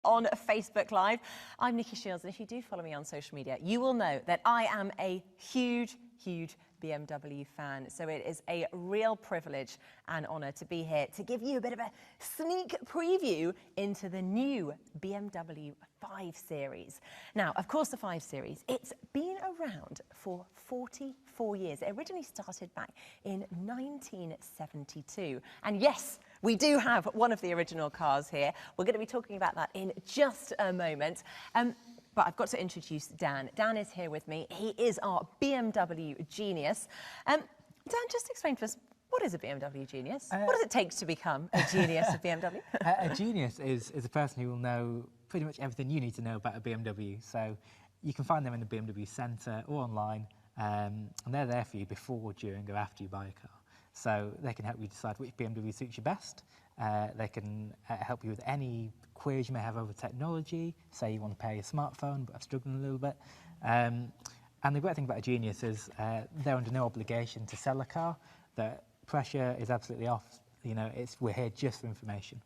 On Facebook Live. I'm Nicki Shields, and if you do follow me on social media, you will know that I am a huge BMW fan. So it is a real privilege and honour to be here to give you a bit of a sneak preview into the new BMW 5 Series. Now, of course, the 5 Series, it's been around for 44 years. It originally started back in 1972. And yes, we do have one of the original cars here. We're going to be talking about that in just a moment. But I've got to introduce Dan. Dan is here with me. He is our BMW genius. Dan, just explain to us, what is a BMW genius? What does it take to become a genius of BMW? A genius is a person who will know pretty much everything you need to know about a BMW. So you can find them in the BMW Centre or online, and they're there for you before, during or after you buy a car. So they can help you decide which BMW suits you best. They can help you with any queries you may have over technology. Say you want to pay your smartphone but are struggling a little bit. And the great thing about a genius is they're under no obligation to sell a car. The pressure is absolutely off. You know, we're here just for information.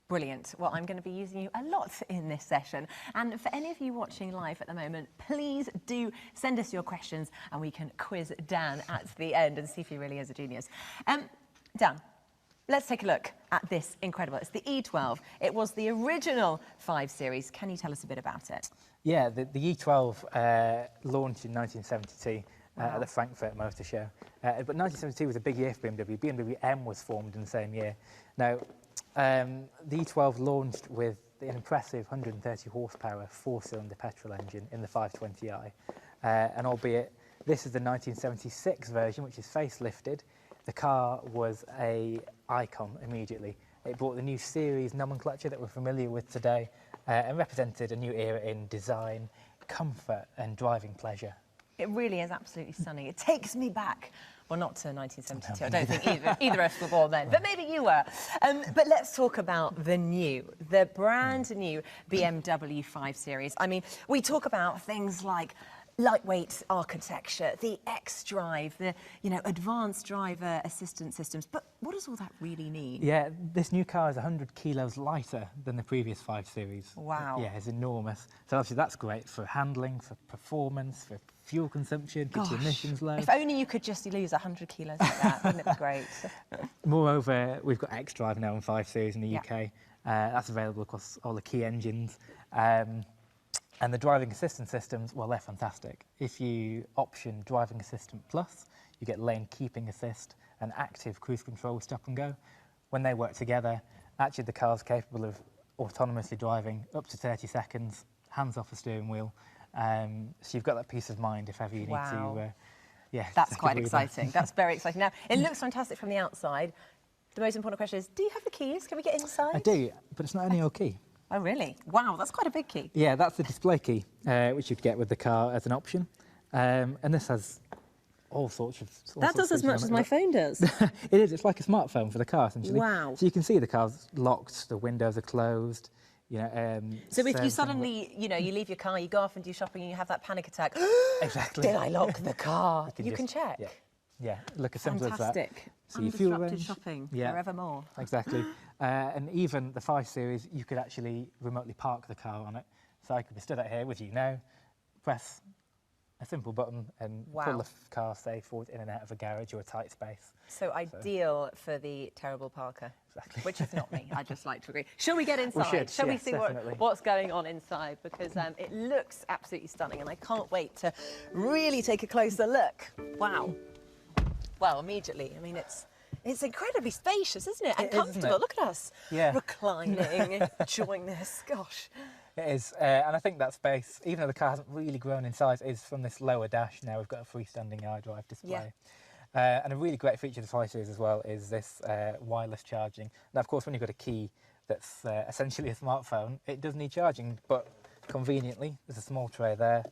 Brilliant. Well, I'm going to be using you a lot in this session. And for any of you watching live at the moment, please do send us your questions and we can quiz Dan at the end and see if he really is a genius. Dan, let's take a look at this incredible. It's the E12. It was the original 5 Series. Can you tell us a bit about it? Yeah, the E12 launched in 1972 at the Frankfurt Motor Show. But 1972 was a big year for BMW. BMW M was formed in the same year. Now, the E12 launched with an impressive 130 horsepower 4-cylinder petrol engine in the 520i. And albeit this is the 1976 version, which is facelifted, the car was an icon immediately. It brought the new series nomenclature that we're familiar with today and represented a new era in design, comfort and driving pleasure. It really is absolutely stunning. It takes me back. Well, not to 1972. I don't think either of us were born then, but maybe you were. But let's talk about the brand new BMW 5 Series. I mean, we talk about things like lightweight architecture, the xDrive, the advanced driver assistance systems. But what does all that really mean? Yeah, this new car is 100 kilos lighter than the previous 5 Series. Wow. Yeah, it's enormous. So obviously that's great for handling, for performance, for fuel consumption, keeps your emissions low. If only you could just lose 100 kilos like that, wouldn't it be great? Moreover, we've got xDrive now in 5 Series in the UK. That's available across all the key engines. And the driving assistance systems, well, they're fantastic. If you option Driving Assistant Plus, you get lane keeping assist and active cruise control with stop and go. When they work together, actually the car's capable of autonomously driving up to 30 seconds, hands off the steering wheel. So you've got that peace of mind if ever you need to, That's quite exciting. That's very exciting. Now, it looks fantastic from the outside. The most important question is, do you have the keys? Can we get inside? I do, but it's not any old key. Oh, really? Wow, that's quite a big key. Yeah, that's the display key, which you'd get with the car as an option. And this has all sorts of... That does as much as my phone does. It is. It's like a smartphone for the car, essentially. Wow. So you can see the car's locked, the windows are closed. So if you suddenly, you leave your car, you go off and do shopping and you have that panic attack. Exactly. Did I lock the car? You can check. Yeah, look as simple as that. Fantastic. So your fuel Undisrupted range, shopping forevermore. Exactly. And even the 5 Series, you could actually remotely park the car on it. So I could be stood out here with you now, press a simple button and pull the car, say, forward in and out of a garage or a tight space. So ideal for the terrible parker. Exactly. Which is not me, I'd just like to agree. Shall we get inside? We should, Shall we see definitely. what's going on inside? Because it looks absolutely stunning and I can't wait to really take a closer look. Wow. Well, immediately, I mean, it's incredibly spacious, isn't it? And comfortable. Look at us. Yeah. Reclining, enjoying this. Gosh. It is. And I think that space, even though the car hasn't really grown in size, is from this lower dash now. We've got a freestanding iDrive display. And a really great feature of the 5 Series as well is this wireless charging. Now, of course, when you've got a key that's essentially a smartphone, it does need charging, but conveniently, there's a small tray there.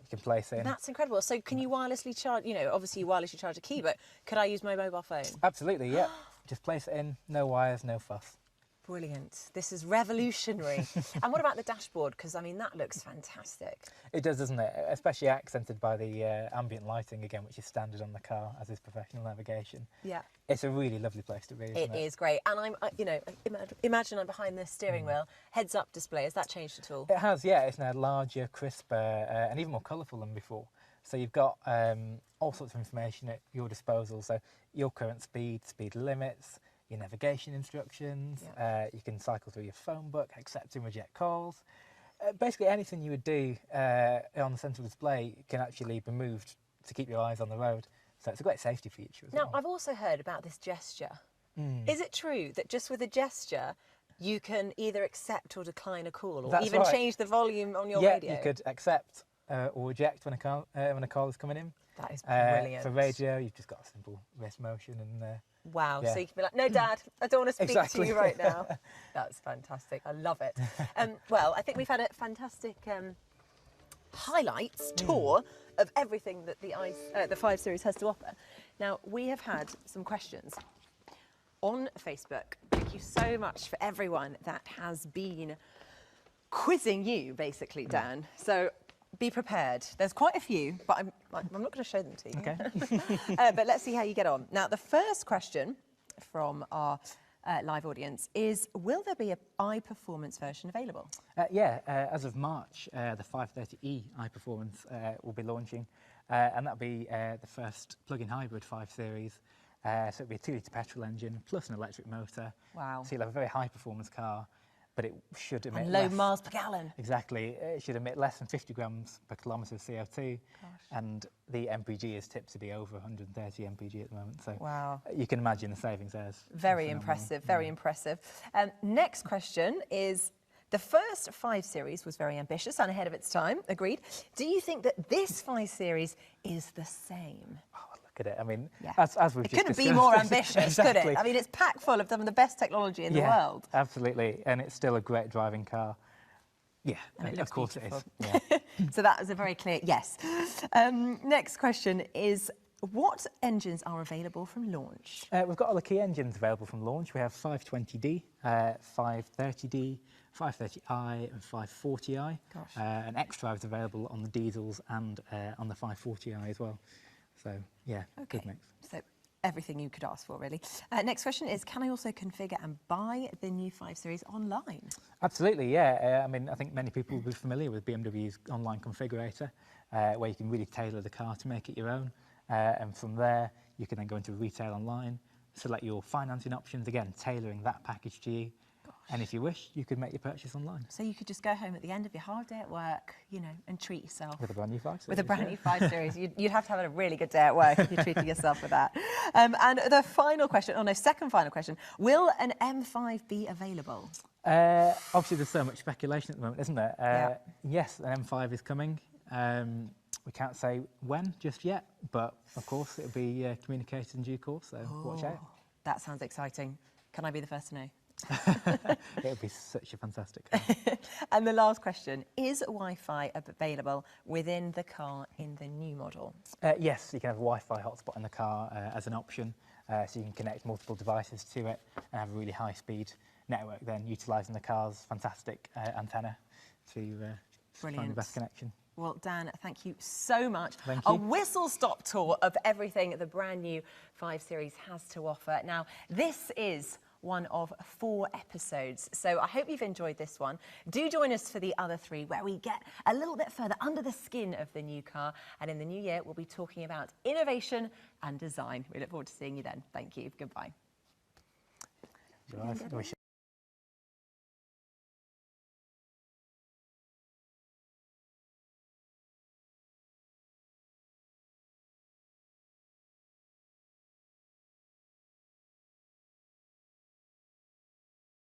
You can place in. That's incredible. So can you wirelessly charge, obviously you wirelessly charge a key, but could I use my mobile phone? Absolutely, yeah. Just place it in, no wires, no fuss. Brilliant. This is revolutionary. And what about the dashboard? Because, I mean, that looks fantastic. It does, doesn't it? Especially accented by the ambient lighting again, which is standard on the car, as is professional navigation. Yeah. It's a really lovely place to be, isn't it? It is great. And I'm, you know, imagine I'm behind the steering wheel. Heads-up display, has that changed at all? It has, yeah. It's now larger, crisper, and even more colourful than before. So you've got all sorts of information at your disposal. So your current speed, speed limits, your navigation instructions. Yeah. You can cycle through your phone book, accept and reject calls. Basically anything you would do on the central display can actually be moved to keep your eyes on the road. So it's a great safety feature as well. Now, I've also heard about this gesture. Is it true that just with a gesture, you can either accept or decline a call, or That's even right. change the volume on your Yeah, radio? you could accept or reject when a call is coming in. That is brilliant. For radio, you've just got a simple wrist motion and Wow, yeah. so you can be like, no, Dad, I don't want to speak Exactly. to you right now. That's fantastic. I love it. Well, I think we've had a fantastic highlights tour of everything that the 5 Series has to offer. Now, we have had some questions on Facebook. Thank you so much for everyone that has been quizzing you, basically, Dan. So be prepared. There's quite a few, but I'm not going to show them to you. Okay. But let's see how you get on. Now, the first question from our live audience is, will there be a iPerformance version available? As of March, the 530e iPerformance will be launching, and that'll be the first plug-in hybrid 5 Series. So it'll be a 2-litre petrol engine plus an electric motor. Wow. So you'll have a very high-performance car, but it should emit And low less. miles per gallon. Exactly. It should emit less than 50 grams per kilometre of CO2. Gosh. And the MPG is tipped to be over 130 MPG at the moment. So Wow. you can imagine the savings there. Very impressive, very impressive. Next question is, the first 5 Series was very ambitious and ahead of its time, agreed. Do you think that this 5 Series is the same? Oh, look at it. I mean, Yeah. as we've It just couldn't be discussed, more ambitious, exactly. could it? I mean, it's packed full of some of the best technology in the world. Absolutely. And it's still a great driving car. Yeah, And it of looks course beautiful. it is. Yeah. So that is a very clear yes. Next question is, what engines are available from launch? We've got all the key engines available from launch. We have 520D, 530D, 530i and 540i. Gosh. And X-Drive is available on the diesels and on the 540i as well. So, yeah, good mix. So everything you could ask for, really. Next question is, can I also configure and buy the new 5 Series online? Absolutely, yeah. I mean, I think many people will be familiar with BMW's online configurator, where you can really tailor the car to make it your own. And from there, you can then go into retail online, select your financing options, again, tailoring that package to you. Gosh. And if you wish, you could make your purchase online. So you could just go home at the end of your hard day at work, you know, and treat yourself. With a brand new 5 Series. With a brand new 5 Series. You'd have to have a really good day at work if you're treating yourself with that. And the final question, second final question, will an M5 be available? Obviously, there's so much speculation at the moment, isn't there? Yeah. Yes, an M5 is coming. We can't say when just yet, but of course it'll be communicated in due course, so watch out. That sounds exciting. Can I be the first to know? It'll be such a fantastic car. And the last question, is Wi-Fi available within the car in the new model? Yes, you can have a Wi-Fi hotspot in the car as an option, so you can connect multiple devices to it and have a really high-speed network then, utilising the car's fantastic antenna to find the best connection. Well, Dan, thank you so much. Thank you. A whistle-stop tour of everything the brand new 5 Series has to offer. Now, this is one of 4 episodes, so I hope you've enjoyed this one. Do join us for the other 3, where we get a little bit further under the skin of the new car, and in the new year, we'll be talking about innovation and design. We look forward to seeing you then. Thank you. Goodbye. We should